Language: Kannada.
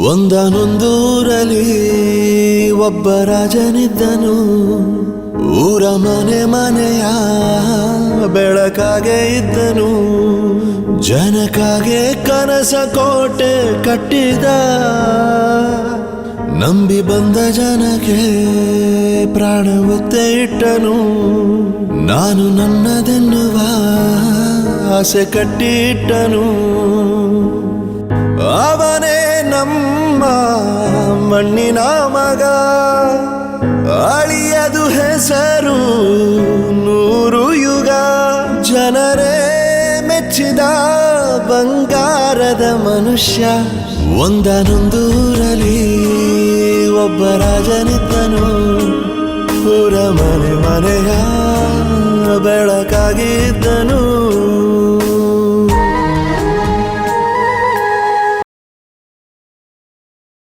ಒಂದನೊಂದೂರಲ್ಲಿ ಒಬ್ಬ ರಾಜನಿದ್ದನು. ಊರ ಮನೆ ಮನೆಯ ಬೆಳಕಾಗೆ ಇದ್ದನು. ಜನಕಾಗೆ ಕನಸ ಕೋಟೆ ಕಟ್ಟಿದ. ನಂಬಿ ಬಂದ ಜನಕ್ಕೆ ಪ್ರಾಣ ಒತ್ತೆ ಇಟ್ಟನು. ನಾನು ನನ್ನದೆನ್ನುವ ಆಸೆ ಕಟ್ಟಿಟ್ಟನು. ಅವನೇ ನಮ್ಮ ಮಣ್ಣಿನ ಮಗ. ಅಳಿಯದು ಹೆಸರು 100 ಯುಗ. ಜನರೇ ಮೆಚ್ಚಿದ ಬಂಗಾರದ ಮನುಷ್ಯ. ಒಂದನೊಂದೂರಲ್ಲಿ ಒಬ್ಬ ರಾಜನಿದ್ದನು. ಊರ ಮನೆ ಮನೆಯ ಬೆಳಕಾಗಿದ್ದನು.